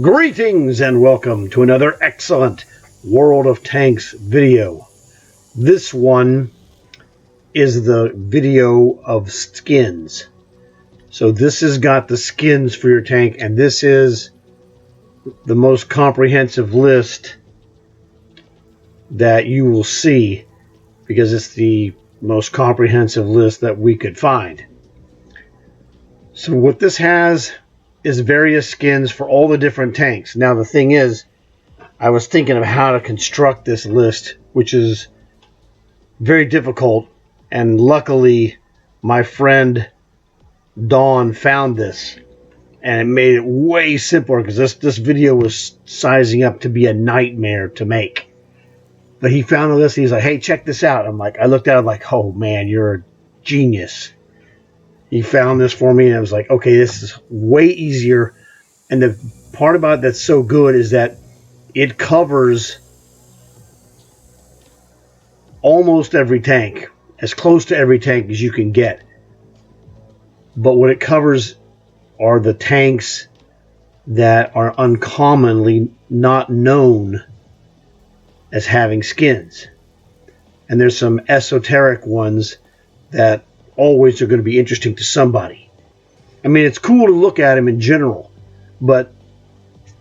Greetings and welcome to another excellent World of Tanks video. This one is the video of skins. So this has got the skins for your tank, and this is the most comprehensive list that you will see because it's the most comprehensive list that we could find. So what this has is various skins for all the different tanks. Now the thing is, I was thinking of how to construct this list, which is very difficult, and luckily my friend Dawn found this, and it made it way simpler because this video was sizing up to be a nightmare to make. But he found the list, and he's like, hey, check this out. I looked at it like, oh man, you're a genius. He found this for me, and I was like, okay, this is way easier. And the part about it that's so good is that it covers almost every tank, as close to every tank as you can get. But what it covers are the tanks that are uncommonly not known as having skins. And there's some esoteric ones that always are going to be interesting to somebody. I mean, it's cool to look at them in general, but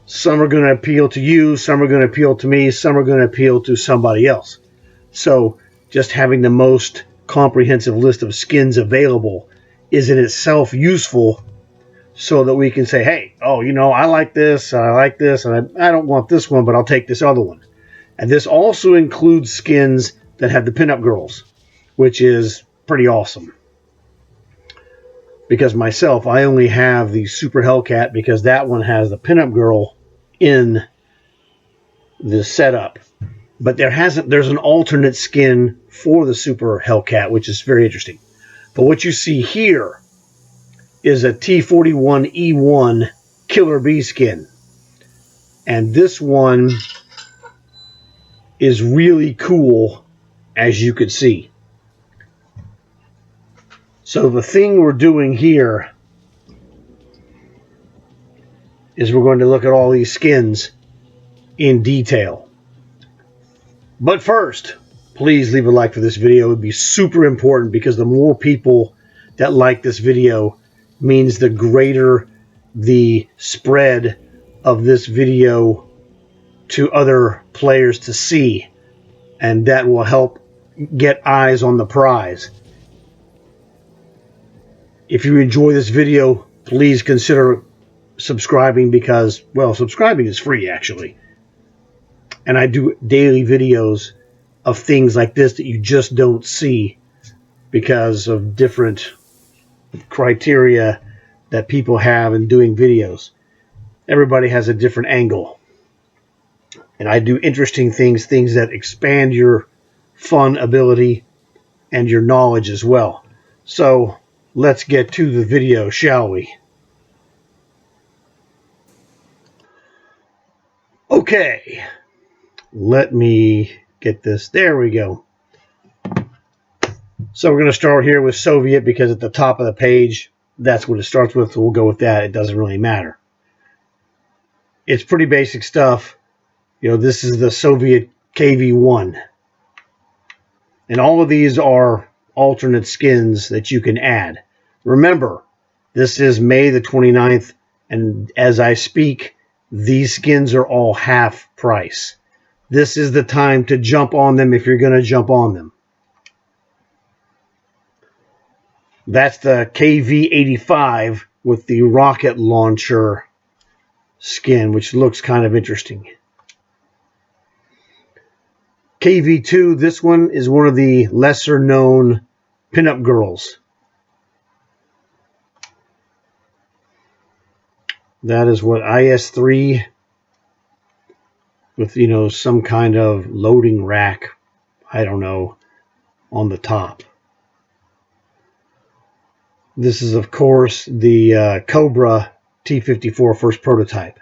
some are going to appeal to you, some are going to appeal to me, some are going to appeal to somebody else. So just having the most comprehensive list of skins available is in itself useful, so that we can say, hey, oh, I like this, and I don't want this one, but I'll take this other one. And this also includes skins that have the pinup girls, which is pretty awesome. Because myself, I only have the Super Hellcat because that one has the pinup girl in the setup. But there's an alternate skin for the Super Hellcat, which is very interesting. But what you see here is a T41E1 Killer Bee skin. And this one is really cool, as you could see. So the thing we're doing here is we're going to look at all these skins in detail. But first, please leave a like for this video. It would be super important, because the more people that like this video means the greater the spread of this video to other players to see, and that will help get eyes on the prize. If you enjoy this video, please consider subscribing, because, well, subscribing is free actually. And I do daily videos of things like this that you just don't see because of different criteria that people have in doing videos. Everybody has a different angle. And I do interesting things that expand your fun ability and your knowledge as well. So let's get to the video, shall we? Okay, let me get this. There we go. So we're going to start here with Soviet, because at the top of the page, that's what it starts with. So we'll go with that. It doesn't really matter. It's pretty basic stuff. This is the Soviet KV-1. And all of these are alternate skins that you can add. Remember, this is May the 29th, and as I speak, these skins are all half price. This is the time to jump on them if you're going to jump on them. That's the KV-85 with the rocket launcher skin, which looks kind of interesting. KV-2, this one is one of the lesser known pinup girls. That is what, IS-3 with, some kind of loading rack, I don't know, on the top. This is, of course, the Cobra T-54 first prototype.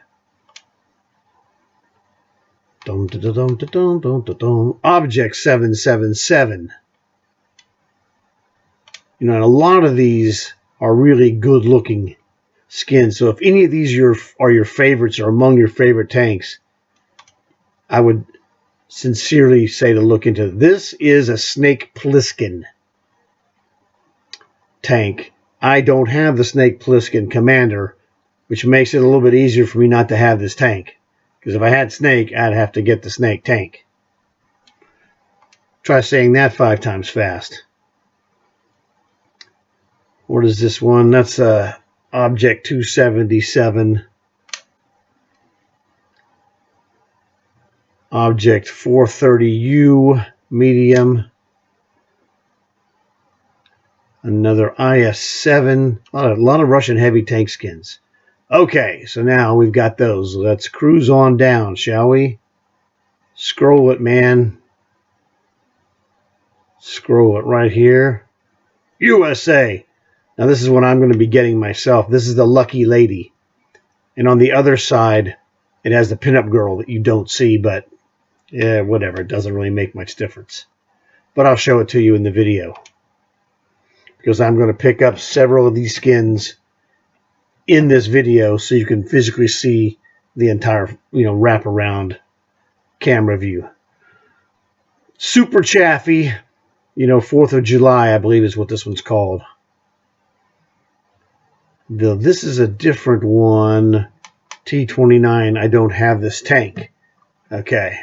Object 777. And a lot of these are really good looking skins. So if any of these are your favorites or among your favorite tanks, I would sincerely say to look into it. This is a Snake Plissken tank. I don't have the Snake Plissken Commander, which makes it a little bit easier for me not to have this tank. Because if I had Snake, I'd have to get the Snake tank. Try saying that 5 times fast. What is this one? That's Object 277. Object 430U medium. Another IS-7. A lot of Russian heavy tank skins. Okay, so now we've got those. Let's cruise on down, shall we? Scroll it, man. Scroll it right here. USA. Now this is what I'm going to be getting myself. This is the Lucky Lady. And on the other side, it has the pinup girl that you don't see, but yeah, whatever. It doesn't really make much difference. But I'll show it to you in the video. Because I'm going to pick up several of these skins in this video so you can physically see the entire, wraparound camera view. Super Chaffee, 4th of July, I believe is what this one's called. This is a different one. T-29, I don't have this tank. Okay.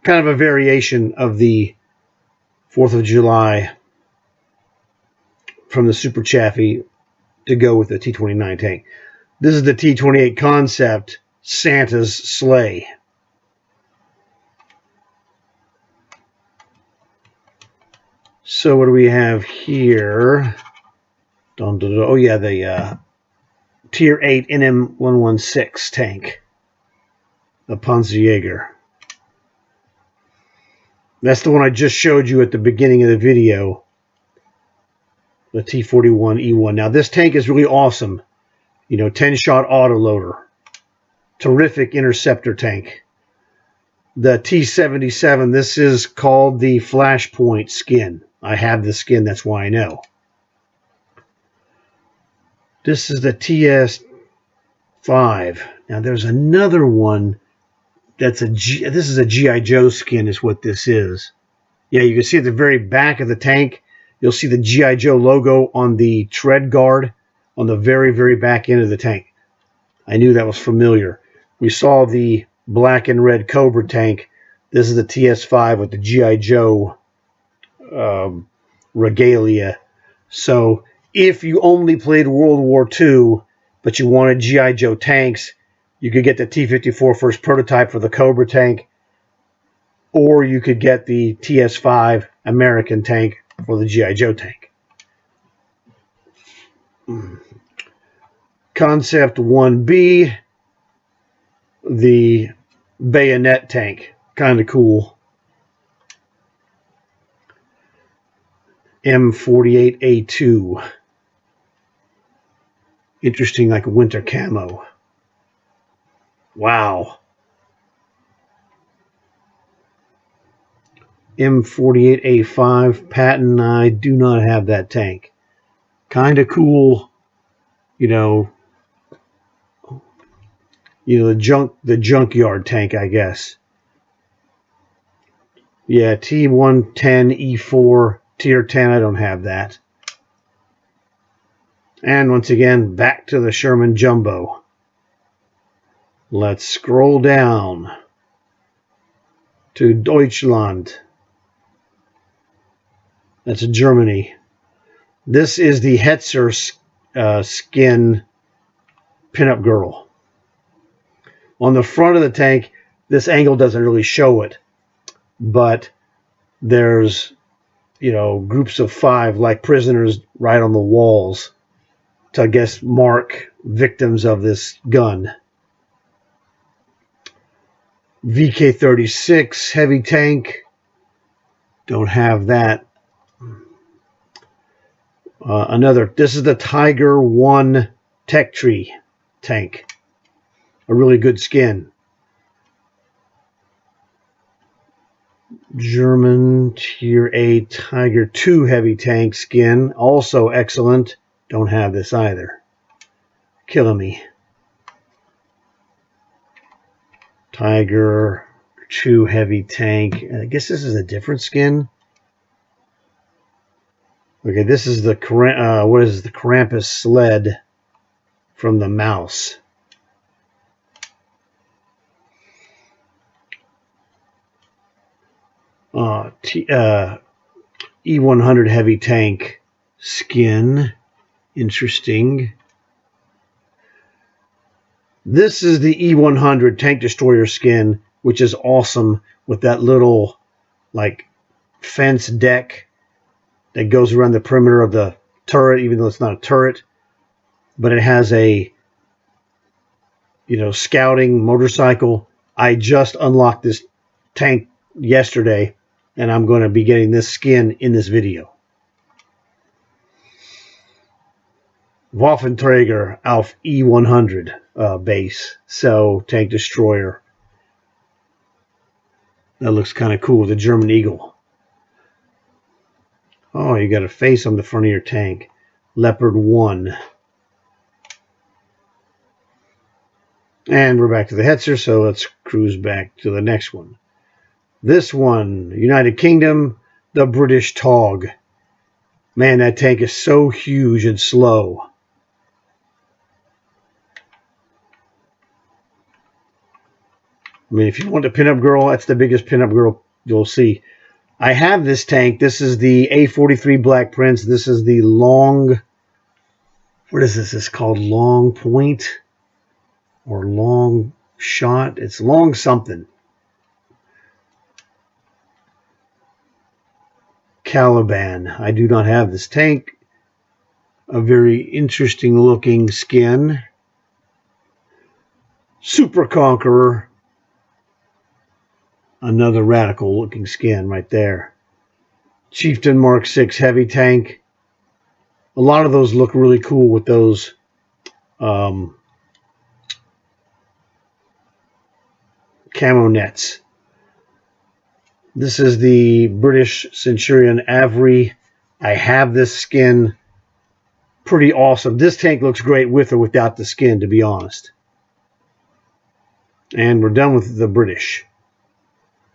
Kind of a variation of the 4th of July from the Super Chaffee to go with the T-29 tank. This is the T-28 Concept Santa's Sleigh. So what do we have here? Oh yeah, the Tier 8 NM116 tank. The Panzerjäger. That's the one I just showed you at the beginning of the video. The T41E1. Now this tank is really awesome. 10-shot autoloader. Terrific interceptor tank. The T77, this is called the Flashpoint skin. I have the skin, that's why I know. This is the TS5. Now there's another one that's this is a G.I. Joe skin is what this is. Yeah, you can see at the very back of the tank, you'll see the G.I. Joe logo on the tread guard on the very, very back end of the tank. I knew that was familiar. We saw the black and red Cobra tank. This is the TS5 with the G.I. Joe regalia. So if you only played World War II, but you wanted G.I. Joe tanks, you could get the T-54 first prototype for the Cobra tank, or you could get the TS5 American tank for the G.I. Joe tank. Concept 1B, the bayonet tank. Kind of cool. M48A2. Interesting, like a winter camo. Wow. M48A5 Patton. I do not have that tank. Kind of cool. The junkyard tank, I guess. Yeah, T110E4 Tier 10. I don't have that. And once again, back to the Sherman Jumbo. Let's scroll down to Deutschland. That's Germany. This is the Hetzer skin pinup girl. On the front of the tank, this angle doesn't really show it, but there's, groups of 5 like prisoners right on the walls to, I guess, mark victims of this gun. VK36 heavy tank. Don't have that. This is the Tiger 1 Tech Tree tank. A really good skin. German Tier 8 Tiger 2 heavy tank skin. Also excellent. Don't have this either. killing me. Tiger 2 heavy tank. I guess this is a different skin. Okay, this is the what is the Krampus sled from the mouse. E100 heavy tank skin. Interesting. This is the E100 tank destroyer skin, which is awesome with that little like fence deck that goes around the perimeter of the turret, even though it's not a turret, but it has a, you know, scouting motorcycle. I just unlocked this tank yesterday, and I'm going to be getting this skin in this video. Waffenträger auf E100 base, so tank destroyer. That looks kind of cool, the German Eagle. Oh, you got a face on the front of your tank. Leopard 1. And we're back to the Hetzer, so let's cruise back to the next one. This one, United Kingdom, the British Tog. Man, that tank is so huge and slow. I mean, if you want a pinup girl, that's the biggest pinup girl you'll see. I have this tank. This is the A43 Black Prince. This is the long... What is this? It's called Long Point or Long Shot. It's Long something. Caliban. I do not have this tank. A very interesting looking skin. Super Conqueror. Another radical looking skin right there. Chieftain Mark 6 heavy tank. A lot of those look really cool with those camo nets. This is the British Centurion Avery. I have this skin. Pretty awesome. This tank looks great with or without the skin, to be honest. And we're done with the British.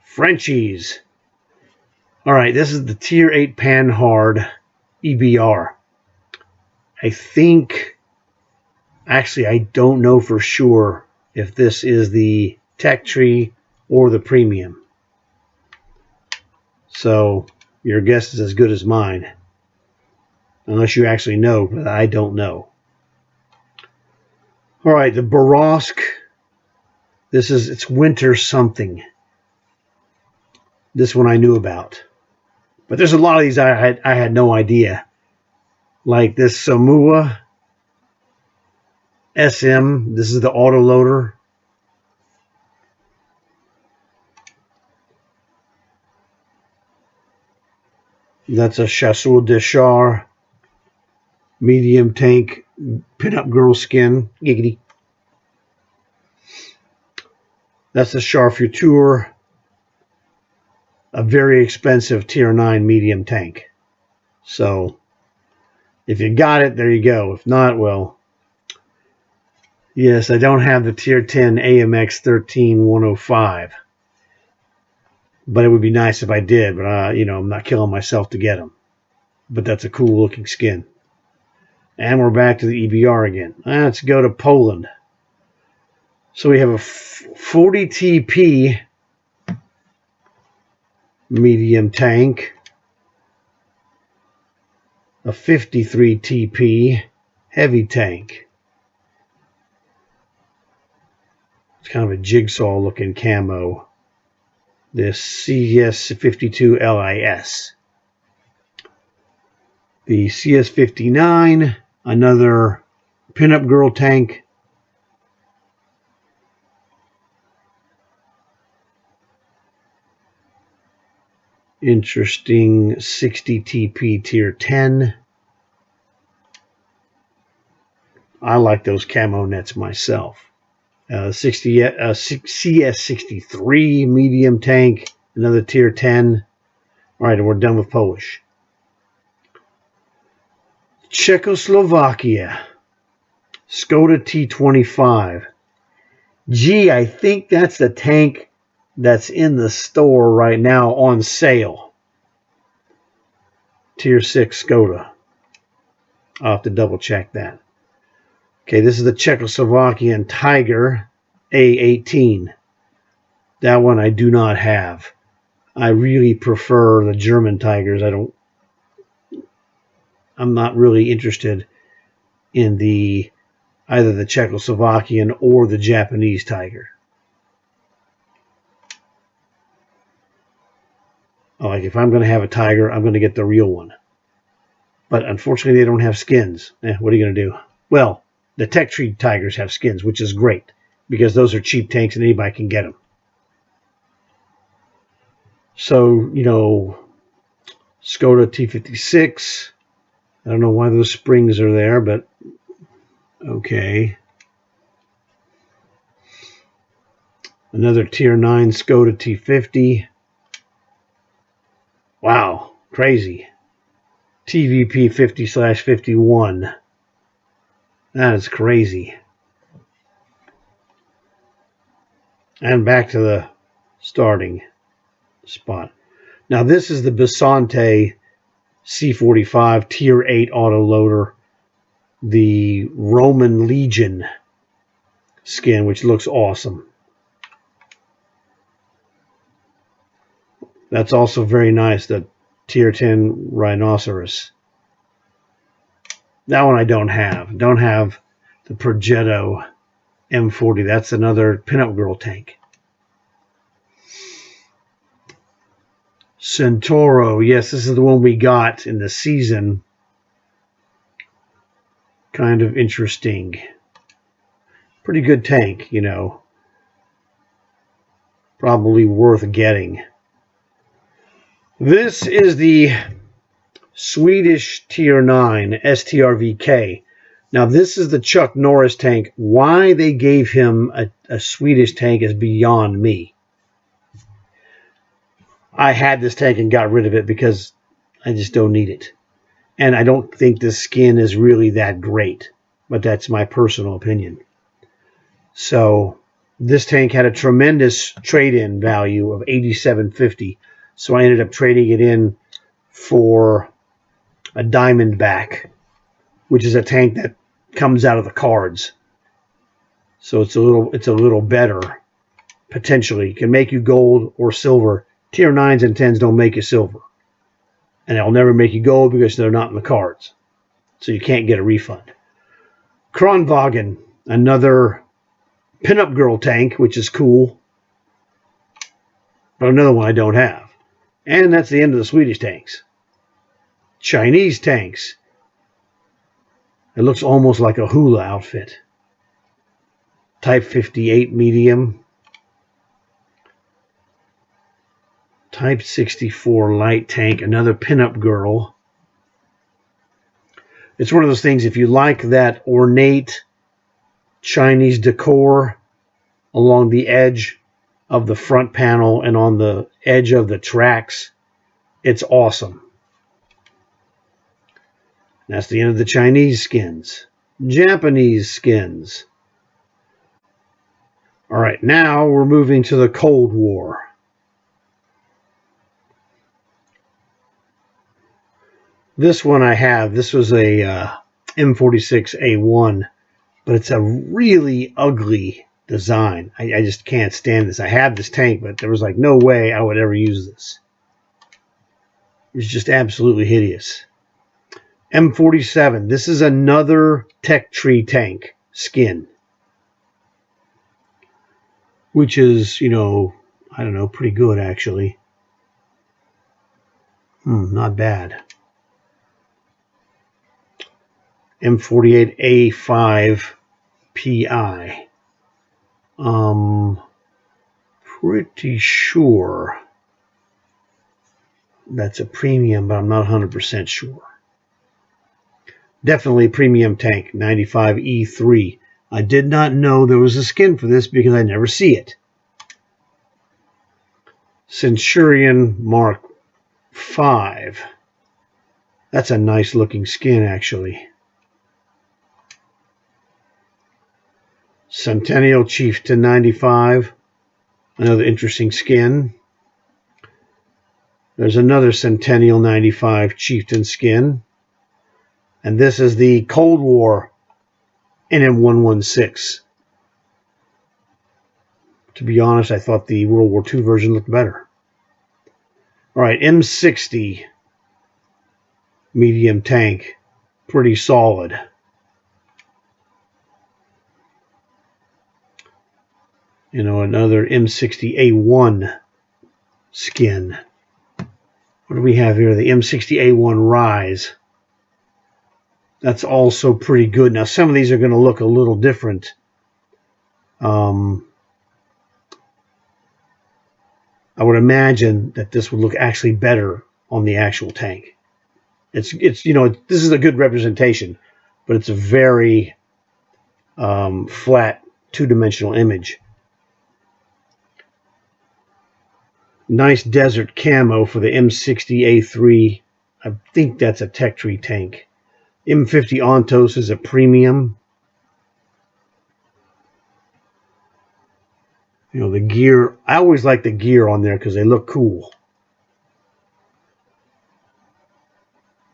Frenchies. All right, this is the Tier 8 Panhard EBR. I think, actually, I don't know for sure if this is the Tech Tree or the Premium. So your guess is as good as mine. Unless you actually know, but I don't know. All right, the Borovsk. It's winter something. This one I knew about. But there's a lot of these I had no idea. Like this Samoa SM. This is the autoloader. That's a Chasseur de Char medium tank pinup girl skin. Giggity. That's the Char Futur. A very expensive Tier 9 medium tank. So, if you got it, there you go. If not, well, yes, I don't have the Tier 10 AMX 13105. But it would be nice if I did. But, you know, I'm not killing myself to get them. But that's a cool looking skin. And we're back to the EBR again. Let's go to Poland. So we have a 40 TP medium tank, a 53 TP heavy tank. It's kind of a jigsaw looking camo. This CS52 LIS. The CS59, another pinup girl tank. Interesting 60 TP Tier 10. I like those camo nets myself. CS63 medium tank, another Tier 10. All right, and we're done with Polish. Czechoslovakia. Skoda T25. Gee, I think that's the tank that's in the store right now on sale. Tier 6 Skoda. I'll have to double check that. Okay, this is the Czechoslovakian Tiger A18. That one I do not have. I really prefer the German Tigers. I'm not really interested in either the Czechoslovakian or the Japanese Tiger. Like if I'm going to have a Tiger, I'm going to get the real one. But unfortunately, they don't have skins. What are you going to do? Well, the Tech Tree Tigers have skins, which is great because those are cheap tanks and anybody can get them. So, Skoda T56. I don't know why those springs are there, but okay. Another Tier 9 Skoda T50. Wow, crazy. TVP 50/51. That is crazy. And back to the starting spot. Now this is the Bisonte C45 Tier 8 autoloader, the Roman Legion skin, which looks awesome. That's also very nice, the Tier 10 Rhinoceros. That one I don't have. Don't have the Progetto M40. That's another pinup girl tank. Centauro. Yes, this is the one we got in the season. Kind of interesting. Pretty good tank, Probably worth getting. This is the Swedish Tier 9 STRVK. Now, this is the Chuck Norris tank. Why they gave him a Swedish tank is beyond me. I had this tank and got rid of it because I just don't need it. And I don't think the skin is really that great. But that's my personal opinion. So, this tank had a tremendous trade-in value of $87.50. So I ended up trading it in for a Diamondback, which is a tank that comes out of the cards. So it's a little better, potentially. It can make you gold or silver. Tier 9s and 10s don't make you silver. And they'll never make you gold because they're not in the cards. So you can't get a refund. Kronwagen, another pinup girl tank, which is cool. But another one I don't have. And that's the end of the Swedish tanks. Chinese tanks. It looks almost like a hula outfit. Type 58 medium. Type 64 light tank. Another pinup girl. It's one of those things, if you like that ornate Chinese decor along the edge of the front panel and on the edge of the tracks, it's awesome. That's the end of the Chinese skins. Japanese skins. All right, now we're moving to the Cold War. This one I have. This was a M46A1, but it's a really ugly design. I just can't stand this. I have this tank, but there was like no way I would ever use this. It's just absolutely hideous. M47. This is another Tech Tree tank skin, which is, I don't know, pretty good actually. Not bad. M48A5 PI. Pretty sure that's a premium, but I'm not 100% sure. Definitely premium tank, 95E3. I did not know there was a skin for this because I never see it. Centurion Mark V. That's a nice looking skin, actually. Centennial Chieftain 95. Another interesting skin. There's another Centennial 95 Chieftain skin. And this is the Cold War NM116. To be honest, I thought the World War II version looked better. All right, M60 medium tank. Pretty solid. You know, another M60A1 skin. What do we have here? The M60A1 Rise. That's also pretty good. Now, some of these are going to look a little different. I would imagine that this would look actually better on the actual tank. It's you know, this is a good representation, but it's a very flat two-dimensional image. Nice desert camo for the M60A3. I think that's a Tech Tree tank. M50 Ontos is a premium. You know, the gear, I always like the gear on there because they look cool.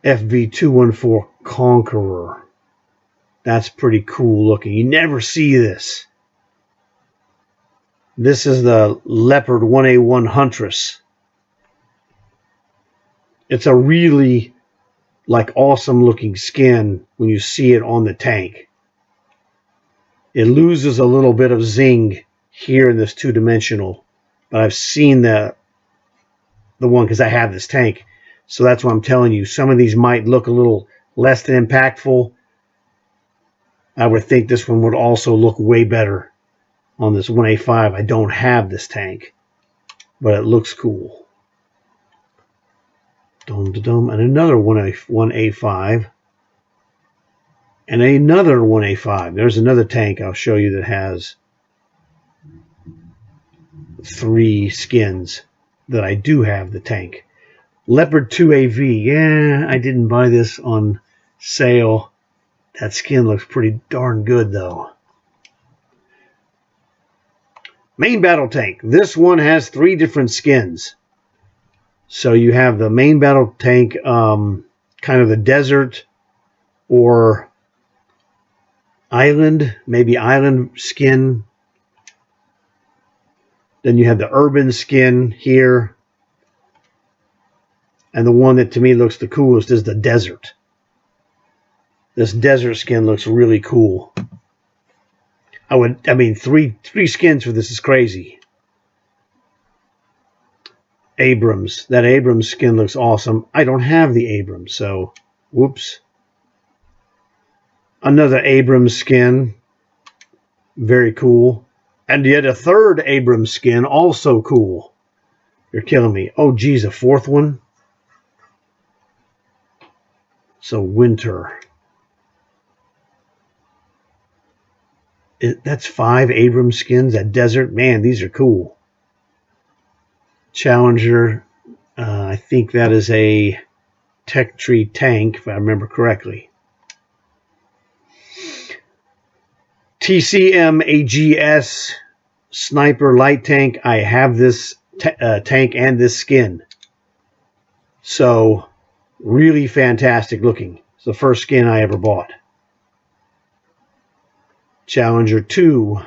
FV214 Conqueror. That's pretty cool looking. You never see this. This is the Leopard 1A1 Huntress. It's a really awesome looking skin when you see it on the tank. It loses a little bit of zing here in this two-dimensional, but I've seen the one because I have this tank. So that's what I'm telling you. Some of these might look a little less than impactful. I would think this one would also look way better on this 1A5. I don't have this tank, but it looks cool. And another 1A5. And another 1A5. There's another tank I'll show you that has 3 skins that I do have the tank. Leopard 2AV. Yeah, I didn't buy this on sale. That skin looks pretty darn good, though. Main battle tank. This one has 3 different skins. So you have the main battle tank, kind of the desert or island, maybe island skin. Then you have the urban skin here. And the one that to me looks the coolest is the desert. This desert skin looks really cool. I mean, three skins for this is crazy. Abrams. That Abrams skin looks awesome. I don't have the Abrams, so whoops. Another Abrams skin. Very cool. And yet a third Abrams skin, also cool. You're killing me. Oh, geez, a 4th one? So winter. That's 5 Abrams skins. That desert, man, these are cool. Challenger, I think that is a Tech Tree tank, if I remember correctly. TCM AGS Sniper Light Tank. I have this tank and this skin. So, really fantastic looking. It's the first skin I ever bought. Challenger 2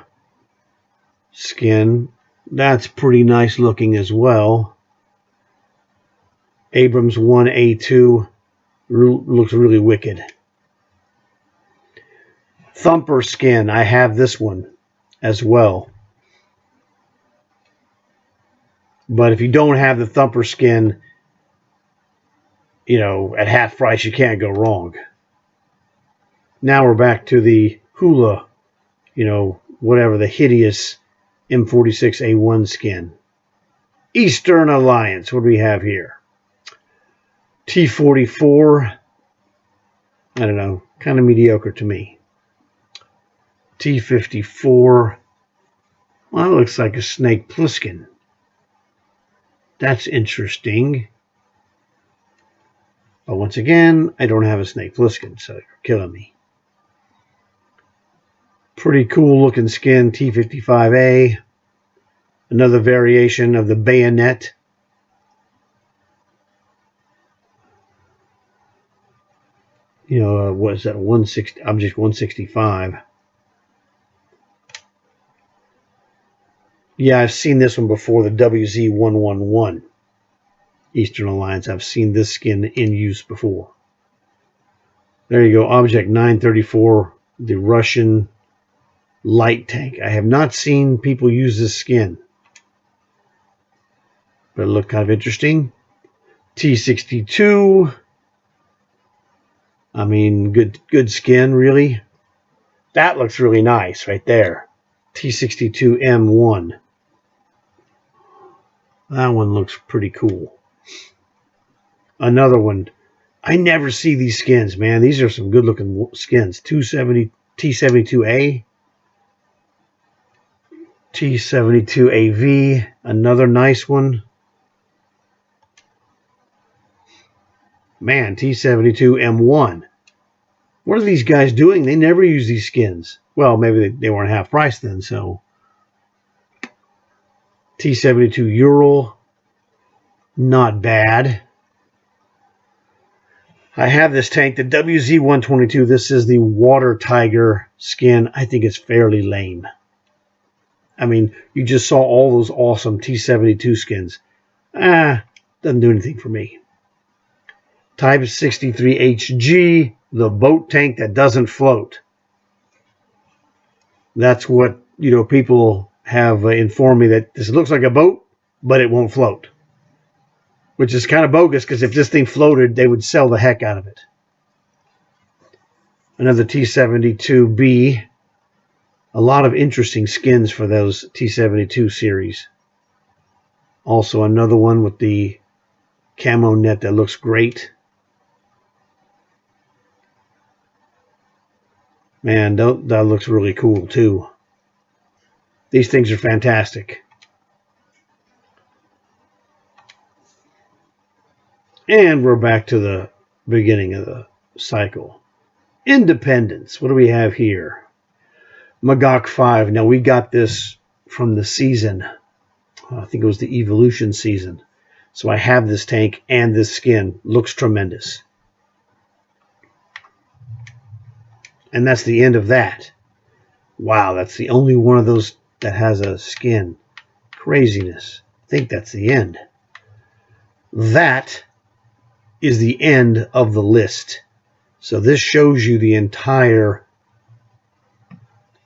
skin. That's pretty nice looking as well. Abrams 1A2 looks really wicked. Thumper skin. I have this one as well. But if you don't have the Thumper skin, you know, at half price, you can't go wrong. Now we're back to the Hula, you know, whatever, the hideous M46A1 skin. Eastern Alliance. What do we have here? T44. I don't know. Kind of mediocre to me. T54. Well, that looks like a Snake Plissken. That's interesting. But once again, I don't have a Snake Plissken, so you're killing me. Pretty cool looking skin, T55A. Another variation of the bayonet. You know, what is that? 160 object 165. Yeah, I've seen this one before, the WZ111 Eastern Alliance. I've seen this skin in use before. There you go, Object 934, the Russian light tank. I have not seen people use this skin, but it looked kind of interesting. T62. I mean, good skin, really. That looks really nice right there. T62M1. That one looks pretty cool. Another one. I never see these skins, man. These are some good looking skins. T72A. T72AV. Another nice one. Man, T72M1. What are these guys doing? They never use these skins. Well, maybe they weren't half price then, so. T72 Ural. Not bad. I have this tank, the WZ122. This is the Water Tiger skin. I think it's fairly lame. I mean, you just saw all those awesome T72 skins. Doesn't do anything for me. Type 63HG, the boat tank that doesn't float. That's what, you know, people have informed me, that this looks like a boat, but it won't float. Which is kind of bogus, because if this thing floated, they would sell the heck out of it. Another T72B. A lot of interesting skins for those T72 series. Also another one with the camo net that looks great. Man, that looks really cool too. These things are fantastic. And we're back to the beginning of the cycle. Independence. What do we have here? Magok 5. Now, we got this from the season. I think it was the Evolution season. So I have this tank and this skin. Looks tremendous. And that's the end of that. Wow, that's the only one of those that has a skin. Craziness. I think that's the end. That is the end of the list. So this shows you the entire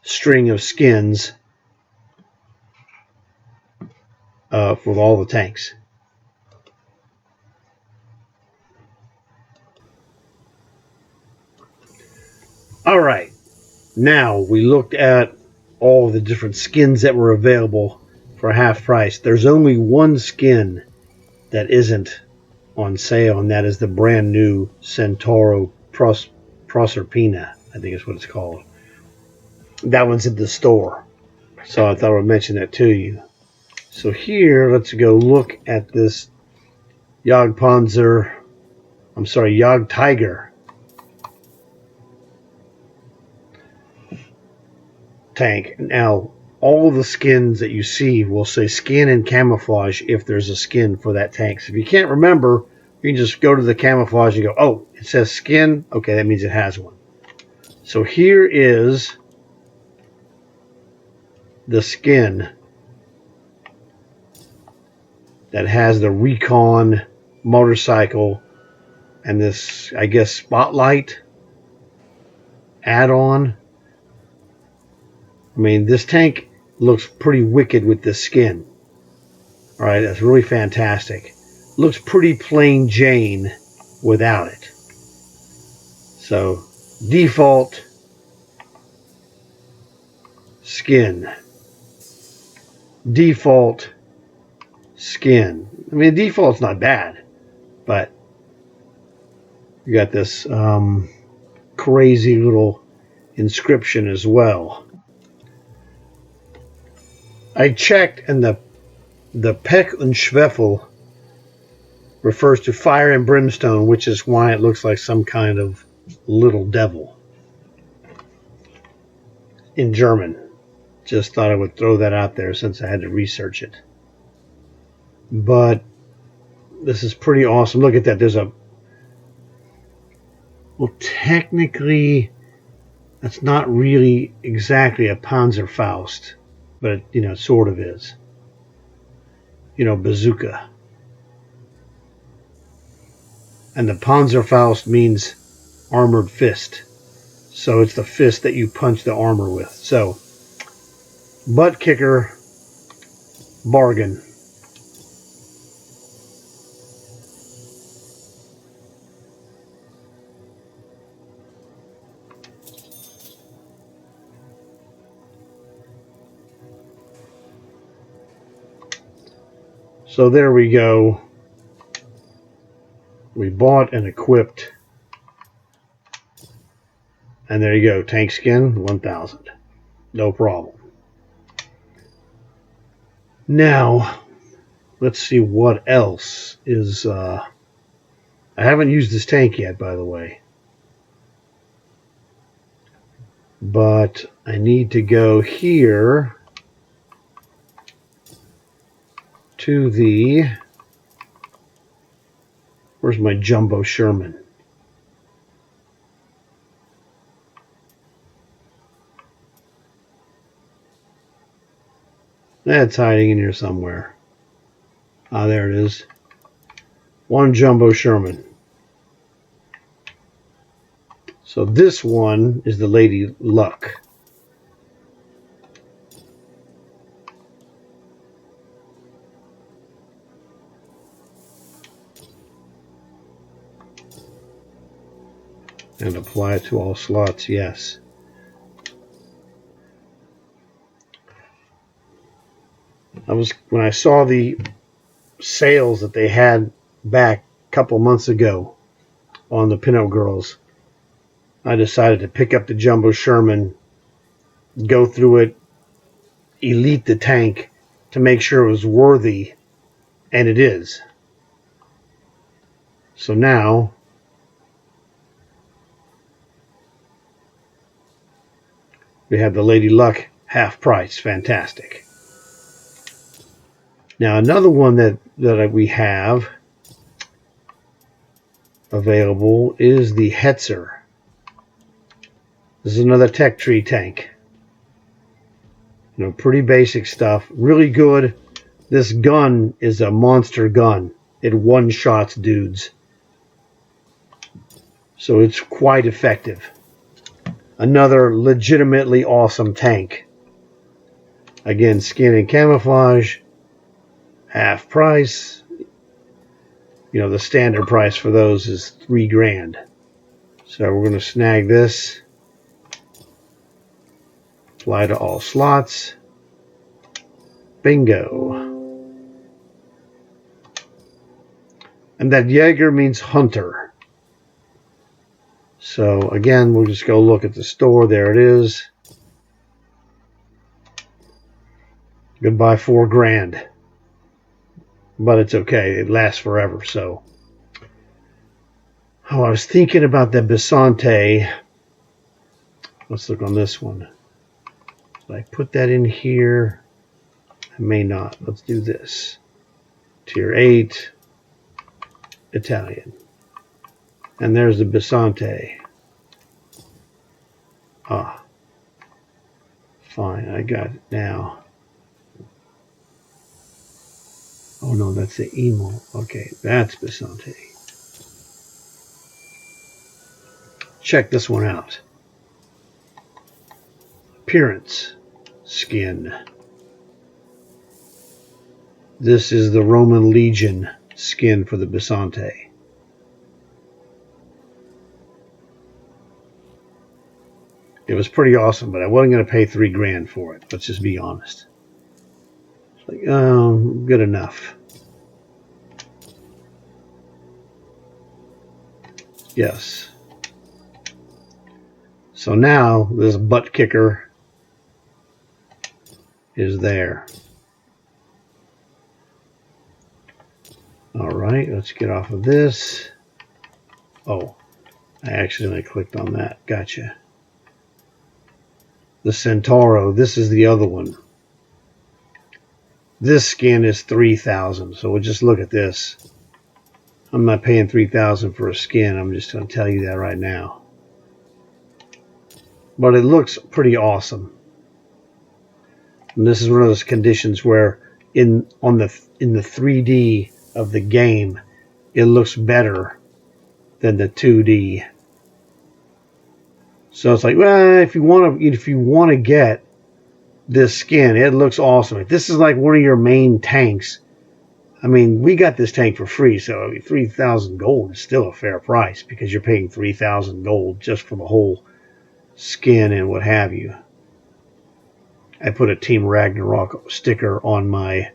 string of skins for all the tanks. All right, now we looked at all the different skins that were available for half price. There's only one skin that isn't on sale, and that is the brand new Centauro Proserpina, I think is what it's called. That one's at the store, so I thought I would mention that to you. So here, let's go look at this Jagd Tiger tank. Now, all the skins that you see will say skin and camouflage if there's a skin for that tank. So if you can't remember, you can just go to the camouflage and go, oh, it says skin. Okay, that means it has one. So here is the skin that has the Recon motorcycle and this, I guess, spotlight add-on. I mean, this tank looks pretty wicked with this skin. All right, that's really fantastic. Looks pretty plain Jane without it. So, default skin. Default skin. I mean, the default's not bad, but you got this crazy little inscription as well. I checked, and the Pech und Schwefel refers to fire and brimstone, which is why it looks like some kind of little devil. in German. Just thought I would throw that out there since I had to research it. But this is pretty awesome. Look at that. There's a... Well, technically, that's not really exactly a Panzerfaust, but it, it sort of is. Bazooka. And the Panzerfaust means armored fist. So it's the fist that you punch the armor with. So, butt kicker, bargain. So there we go. We bought and equipped. And there you go. Tank skin, 1,000. No problem. Now, let's see what else is... I haven't used this tank yet, by the way. But I need to go here to the... Where's my Jumbo Sherman? That's hiding in here somewhere. Ah, there it is. One Jumbo Sherman. So this one is the Lady Luck. And apply it to all slots, yes. When I saw the sales that they had back a couple months ago on the Pinup Girls, I decided to pick up the Jumbo Sherman, go through it, elite the tank to make sure it was worthy, and it is. So now we have the Lady Luck half price. Fantastic. Now another one that we have available is the Hetzer. This is another Tech Tree tank. Pretty basic stuff. Really good. This gun is a monster gun. It one-shots dudes. So it's quite effective. Another legitimately awesome tank. Again, skin and camouflage. Half price. The standard price for those is $3,000. So we're going to snag this. Apply to all slots. Bingo. And that Jaeger means hunter. So again, we'll just go look at the store. There it is. Goodbye $4,000. But it's okay. It lasts forever. So, I was thinking about the Bisonte. Let's look on this one. Did I put that in here? I may not. Let's do this. Tier 8. Italian. And there's the Bisonte. Ah. Fine. I got it now. Oh no, that's the Emo. Okay, that's Bisonte. Check this one out. Appearance. Skin. This is the Roman Legion skin for the Bisonte. It was pretty awesome, but I wasn't going to pay $3,000 for it. Let's just be honest. It's like, good enough. Yes. So now this butt kicker is there. All right, let's get off of this. Oh, I accidentally clicked on that. Gotcha. the Centauro. This is the other one. This skin is 3,000. So we'll just look at this. I'm not paying 3,000 for a skin. I'm just going to tell you that right now. But it looks pretty awesome. And this is one of those conditions where in the 3D of the game, it looks better than the 2D. So it's like, well, if you want to get this skin, it looks awesome. If this is like one of your main tanks, I mean, we got this tank for free, so 3,000 gold is still a fair price because you're paying 3,000 gold just for the whole skin and what have you. I put a Team Ragnarok sticker on my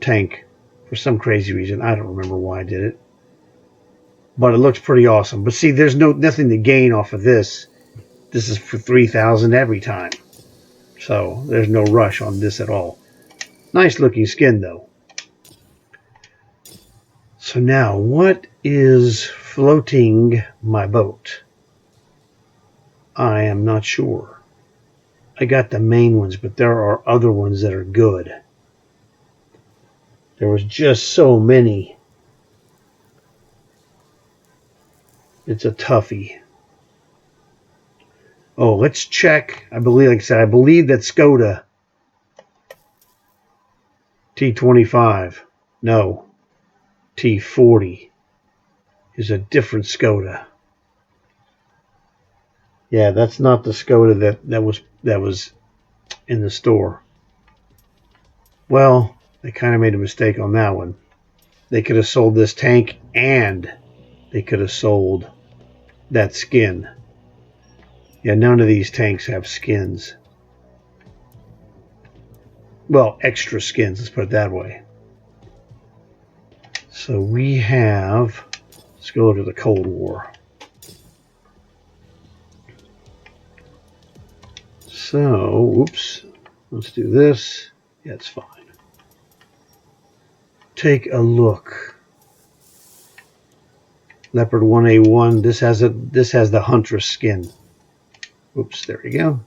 tank for some crazy reason. I don't remember why I did it. But it looks pretty awesome. But see, there's nothing to gain off of this. This is for 3,000 every time. So there's no rush on this at all. Nice looking skin though. So now, what is floating my boat? I am not sure. I got the main ones, but there are other ones that are good. There was just so many. It's a toughie. Oh, let's check. I believe, like I said, I believe that Skoda T25, no, T40 is a different Skoda. Yeah, that's not the Skoda that was in the store. Well, they kind of made a mistake on that one. They could have sold this tank and they could have sold that skin. Yeah, none of these tanks have skins. Well, extra skins, let's put it that way. So we have, let's go look at the Cold War. So, oops, let's do this. Yeah, it's fine. Take a look. Leopard 1A1. This has the Huntress skin. Oops, there we go.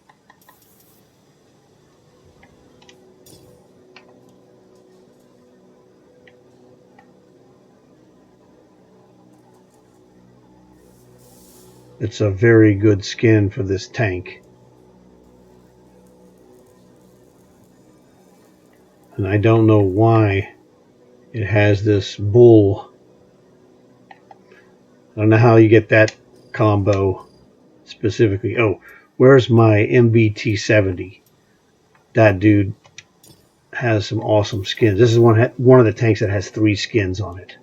It's a very good skin for this tank. And I don't know why it has this bull. I don't know how you get that combo specifically. Oh, where's my MBT-70? That dude has some awesome skins. This is one of the tanks that has 3 skins on it.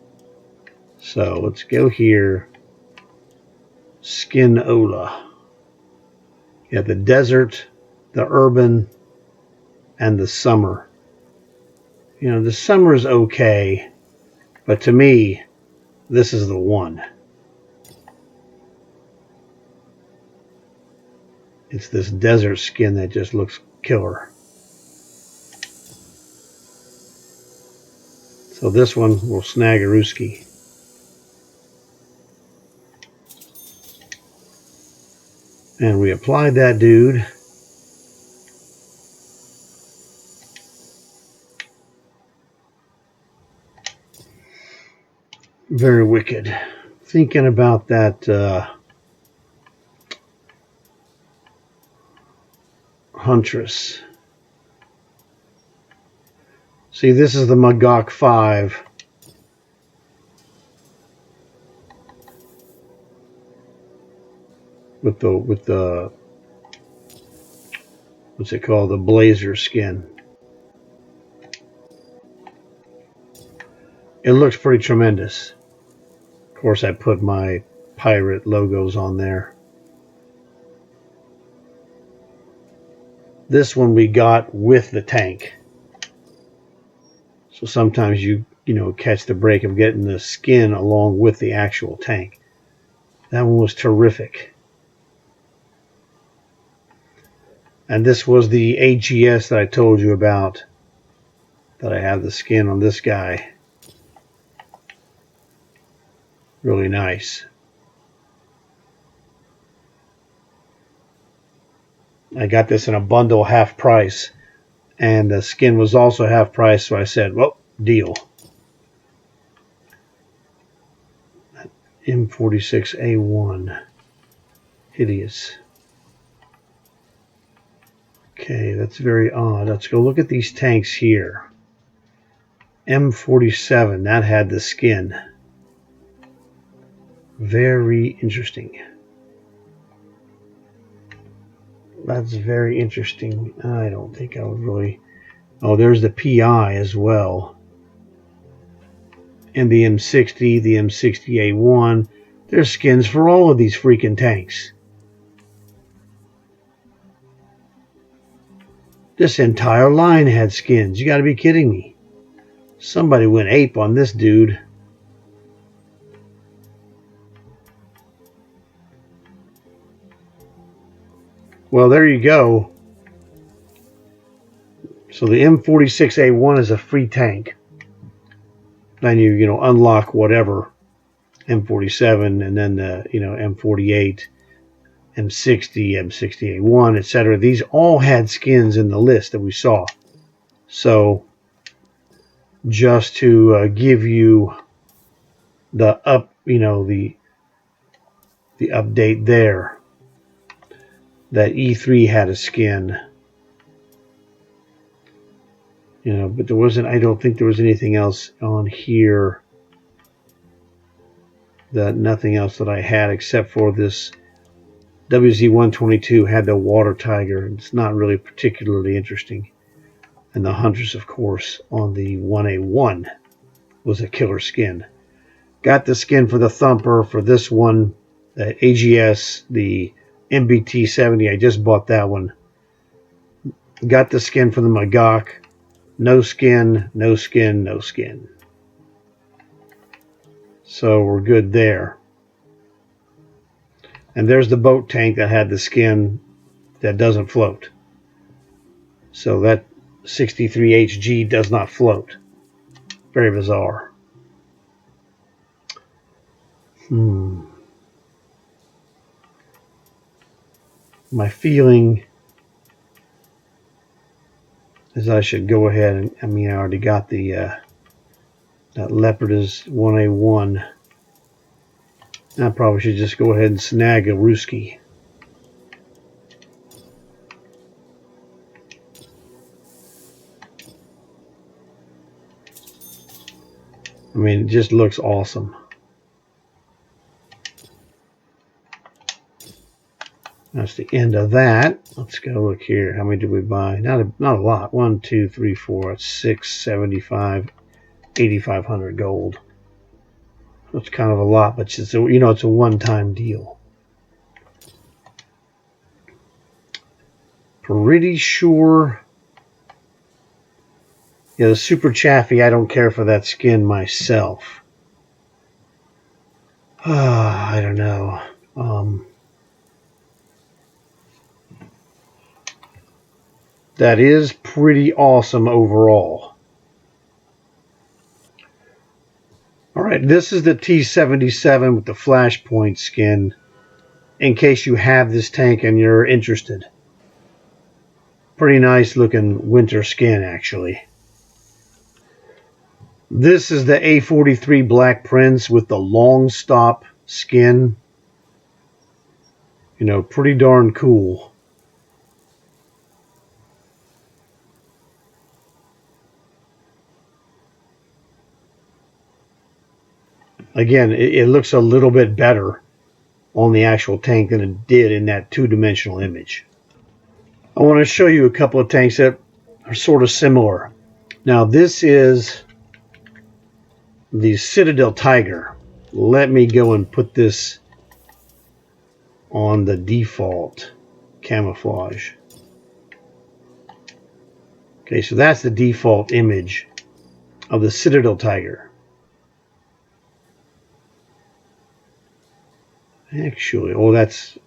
So let's go here. Skin Ola. You have the desert, the urban, and the summer. You know, the summer is okay, but to me, this is the one. It's this desert skin that just looks killer. So this one will snag a Ruski. And we applied that dude. Very wicked. Thinking about that Huntress. See, this is the Magok 5. With the what's it called? The blazer skin. It looks pretty tremendous. Of course, I put my pirate logos on there. This one we got with the tank. So sometimes you catch the break of getting the skin along with the actual tank. That one was terrific. And this was the AGS that I told you about, that I have the skin on this guy. Really nice. I got this in a bundle, half price, and the skin was also half price, so I said, well, deal. M46A1. Hideous. Okay, that's very odd. Let's go look at these tanks here. M47, that had the skin. Very interesting. That's very interesting. I don't think I would really... Oh, there's the PI as well. And the M60, the M60A1. There's skins for all of these freaking tanks. This entire line had skins. You gotta be kidding me. Somebody went ape on this dude. Well, there you go. So the M46A1 is a free tank. Then you unlock whatever M47 and then the M48, M60, M60A1, etc. These all had skins in the list that we saw. So just to give you the the update there, that E3 had a skin. But there wasn't. I don't think there was anything else on here. Nothing else that I had except for this WZ-122 had the water tiger. It's not really particularly interesting. And the Hunters, of course, on the 1A1 was a killer skin. Got the skin for the Thumper for this one, the AGS, the MBT-70. I just bought that one. Got the skin for the Magok. No skin, no skin, no skin. So we're good there. And there's the boat tank that had the skin that doesn't float. So that 63HG does not float. Very bizarre. My feeling is I should go ahead and, I already got the that Leopardus 1A1. I probably should just go ahead and snag a Ruski. It just looks awesome. That's the end of that. Let's go look here. How many did we buy? Not a lot. 1, 2, 3, 4, 6, 75, 8,500 gold. That's kind of a lot, but it's a one-time deal. Pretty sure. Yeah, the Super Chaffee, I don't care for that skin myself. I don't know. That is pretty awesome overall. Alright, this is the T77 with the Flashpoint skin, in case you have this tank and you're interested. Pretty nice looking winter skin, actually. This is the A43 Black Prince with the long stop skin. Pretty darn cool. Again, it looks a little bit better on the actual tank than it did in that two-dimensional image. I want to show you a couple of tanks that are sort of similar. Now, this is the Citadel Tiger. Let me go and put this on the default camouflage. Okay, so that's the default image of the Citadel Tiger. Actually, that's...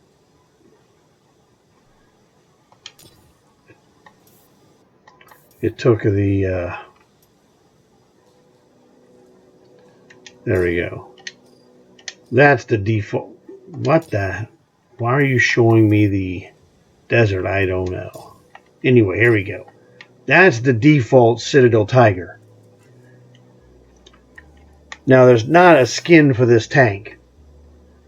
It took the... there we go. That's the default. What the... Why are you showing me the... Desert, I don't know. Anyway, here we go. That's the default Citadel Tiger. Now, there's not a skin for this tank,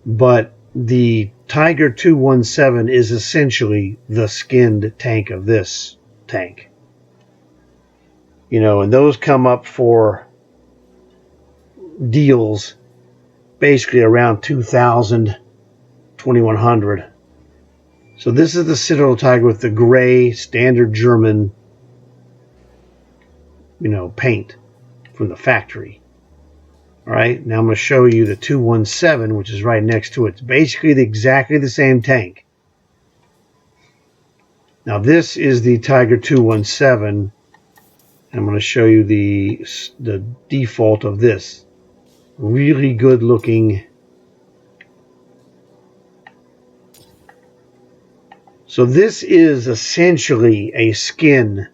but the Tiger 217 is essentially the skinned tank of this tank. You know, and those come up for deals basically around 2,000, 2,100. So this is the Citadel Tiger with the gray standard German, you know, paint from the factory. All right, now I'm going to show you the 217, which is right next to it. It's basically exactly the same tank. Now this is the Tiger 217. I'm going to show you the default of this. Really good looking. So this is essentially a skin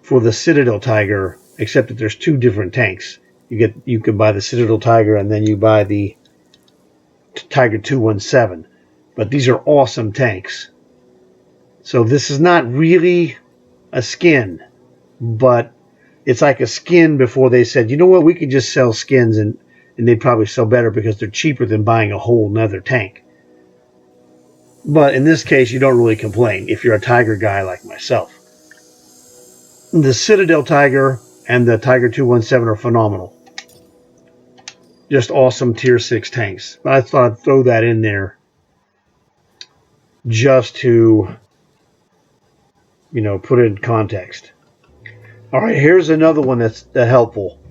for the Citadel Tiger, except that there's two different tanks. You could buy the Citadel Tiger and then you buy the Tiger 217. But these are awesome tanks. So this is not really a skin, but it's like a skin before they said, you know what, we could just sell skins and they'd probably sell better because they're cheaper than buying a whole nother tank. But in this case, you don't really complain if you're a Tiger guy like myself. The Citadel Tiger and the Tiger 217 are phenomenal. Just awesome tier 6 tanks. But I thought I'd throw that in there just to, you know, put it in context. All right, here's another one that's helpful.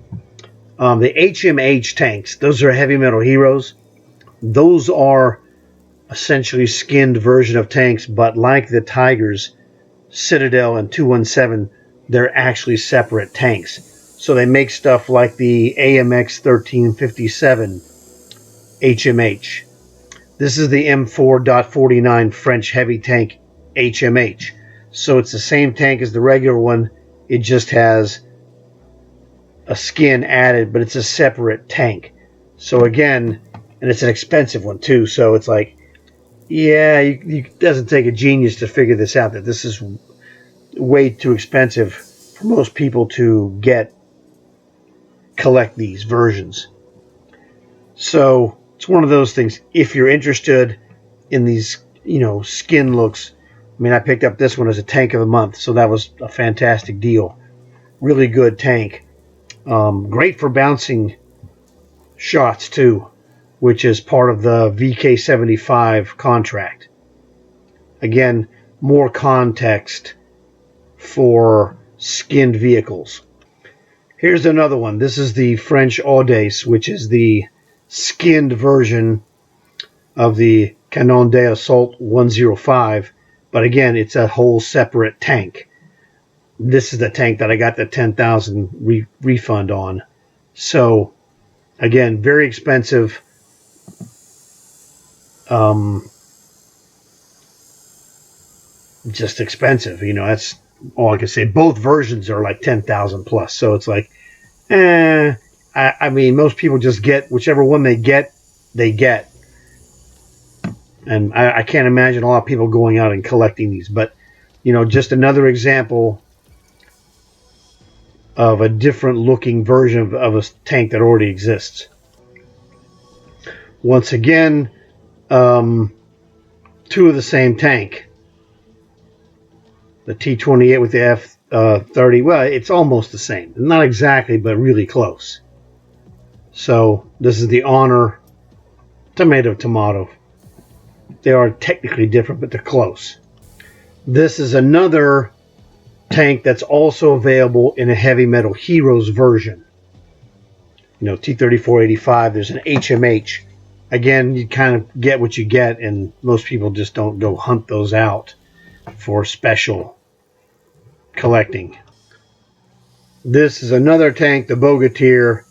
The HMH tanks, those are Heavy Metal Heroes. Those are essentially skinned version of tanks, but like the Tigers, Citadel and 217, they're actually separate tanks. So they make stuff like the AMX 1357 HMH. This is the M4.49 French heavy tank HMH. So it's the same tank as the regular one. It just has a skin added, but it's a separate tank. So again, and it's an expensive one too. So it's like, yeah, it doesn't take a genius to figure this out, that this is way too expensive for most people to collect these versions. So it's one of those things. If you're interested in these, you know, skin looks, I mean, I picked up this one as a tank of the month, so that was a fantastic deal. Really good tank. Great for bouncing shots too, which is part of the VK75 contract. Again, more context for skinned vehicles. Here's another one. This is the French Audace, which is the skinned version of the Canon d'Assault 105. But again, it's a whole separate tank. This is the tank that I got the 10,000 refund on. So, again, very expensive. Just expensive. You know, that's all I can say. Both versions are like 10,000 plus. So it's like, I mean, most people just get whichever one they get. And I can't imagine a lot of people going out and collecting these. But, you know, just another example of a different looking version of a tank that already exists. Once again, two of the same tank. The T28 with the F30. Well, it's almost the same. Not exactly, but really close. So this is the Honor Tomato. They are technically different, but they're close. This is another tank that's also available in a Heavy Metal Heroes version. You know, T-3485, there's an HMH. Again, you kind of get what you get, and most people just don't go hunt those out for special collecting. This is another tank, the Bogatyr,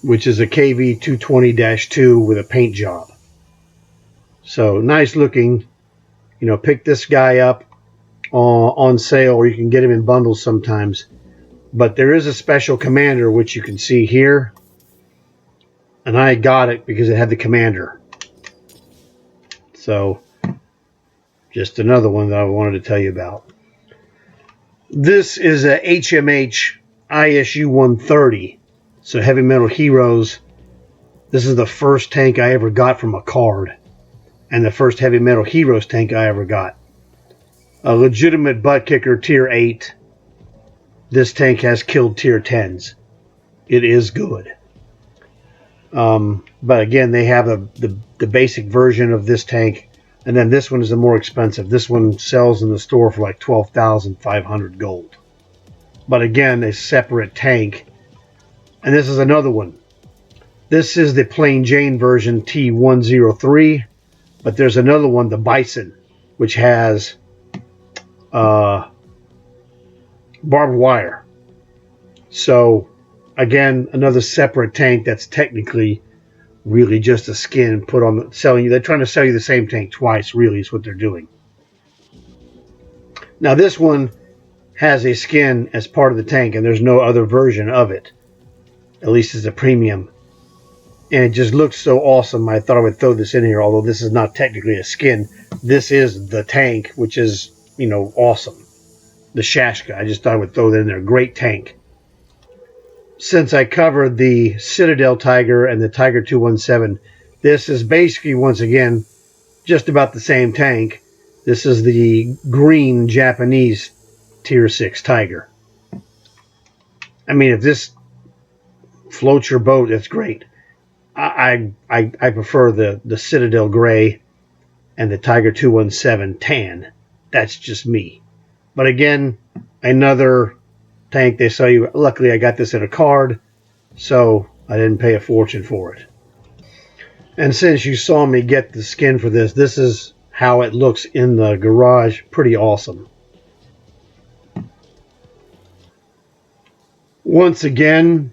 which is a KV-220-2 with a paint job. So nice looking. You know, pick this guy up on sale, or you can get him in bundles sometimes. But there is a special commander, which you can see here. And I got it because it had the commander. So, just another one that I wanted to tell you about. This is a HMH ISU 130. So, Heavy Metal Heroes. This is the first tank I ever got from a card. And the first Heavy Metal Heroes tank I ever got. A legitimate butt kicker, tier 8. This tank has killed tier 10s. It is good. But again, they have the basic version of this tank. And then this one is the more expensive. This one sells in the store for like 12,500 gold. But again, a separate tank. And this is another one. This is the plain Jane version T103. But there's another one, the Bison, which has barbed wire. So, again, another separate tank that's technically really just a skin put on selling you. They're trying to sell you the same tank twice, really, is what they're doing. Now, this one has a skin as part of the tank, and there's no other version of it. At least it's a premium. And it just looks so awesome. I thought I would throw this in here, although this is not technically a skin. This is the tank, which is, awesome. The Shashka. I just thought I would throw that in there. Great tank. Since I covered the Citadel Tiger and the Tiger 217, this is basically, once again, just about the same tank. This is the green Japanese Tier 6 Tiger. I mean, if this floats your boat, that's great. I prefer the Citadel Gray and the Tiger 217 Tan. That's just me. But again, another tank they sell you. Luckily, I got this in a card, so I didn't pay a fortune for it. And since you saw me get the skin for this, this is how it looks in the garage. Pretty awesome. Once again,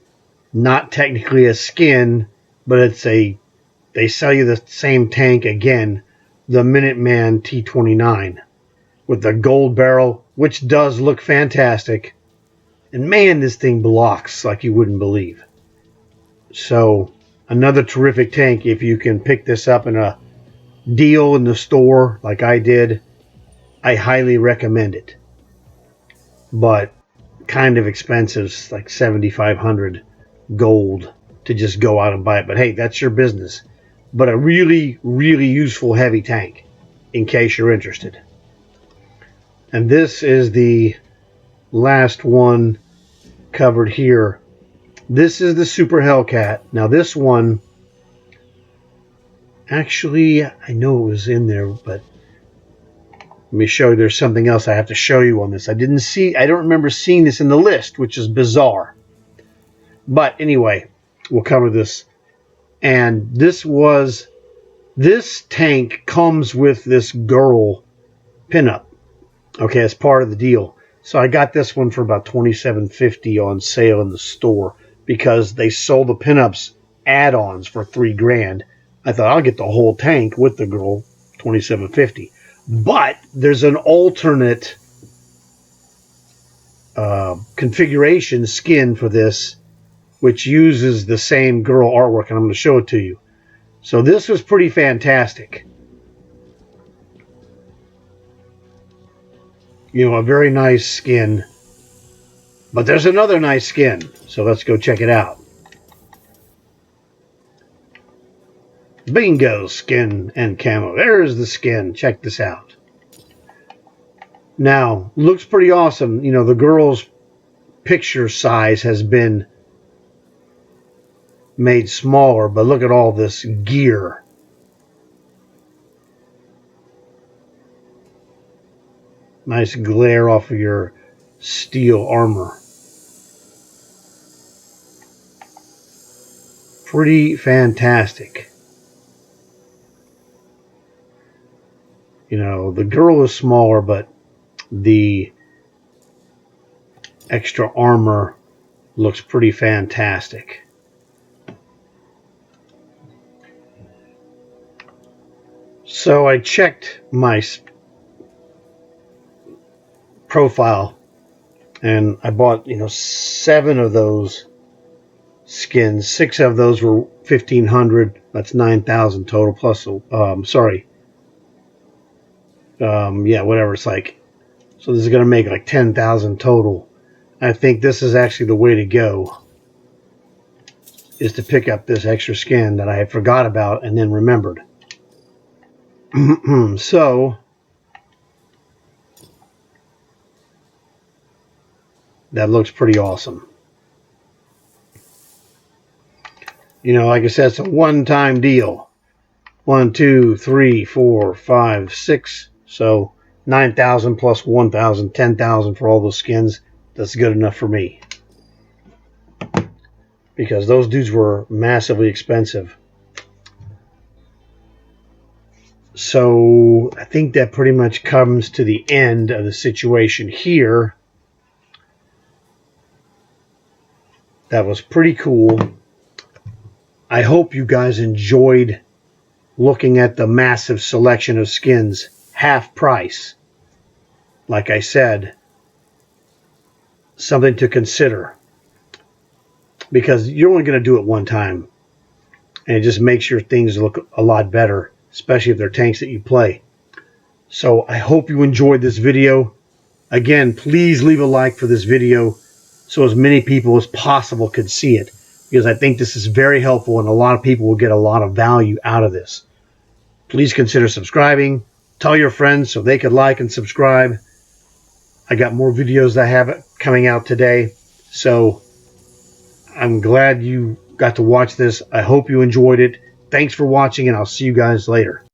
not technically a skin, but they sell you the same tank again, the Minuteman T29 with the gold barrel, which does look fantastic. And man, this thing blocks like you wouldn't believe. So, another terrific tank. If you can pick this up in a deal in the store like I did, I highly recommend it. But kind of expensive, like 7,500 gold to just go out and buy it. But hey, that's your business. But a really, really useful heavy tank in case you're interested. And this is the last one covered here. This is the Super Hellcat. Now this one, actually, I know it was in there, but let me show you. There's something else I have to show you on this. I don't remember seeing this in the list, which is bizarre. But anyway, we'll cover this. And this tank comes with this girl pinup. Okay, as part of the deal. So I got this one for about $27.50 on sale in the store because they sold the pinups add-ons for $3,000. I thought I'll get the whole tank with the girl, $27.50. But there's an alternate configuration skin for this, which uses the same girl artwork, and I'm going to show it to you. So this was pretty fantastic. A very nice skin. But there's another nice skin, so let's go check it out. Bingo, skin and camo. There's the skin. Check this out. Now, looks pretty awesome. The girl's picture size has been made smaller, but look at all this gear. Nice glare off of your steel armor. Pretty fantastic. The girl is smaller, but the extra armor looks pretty fantastic. So I checked my profile and I bought 7 of those skins. 6 of those were 1,500. That's 9,000 total plus Yeah, whatever it's like. So this is going to make like 10,000 total. I think this is actually the way to go, is to pick up this extra skin that I had forgot about and then remembered. So that looks pretty awesome. You know, like I said, it's a one-time deal. 1, 2, 3, 4, 5, 6. So 9,000 plus 1,000, 10,000 for all those skins. That's good enough for me, because those dudes were massively expensive. So I think that pretty much comes to the end of the situation here. That was pretty cool. I hope you guys enjoyed looking at the massive selection of skins, half price. Like I said, something to consider, because you're only going to do it one time, and it just makes your things look a lot better, especially if they're tanks that you play. So I hope you enjoyed this video. Again, please leave a like for this video so as many people as possible could see it, because I think this is very helpful and a lot of people will get a lot of value out of this. Please consider subscribing. Tell your friends so they could like and subscribe. I got more videos that I have coming out today, so I'm glad you got to watch this. I hope you enjoyed it. Thanks for watching, and I'll see you guys later.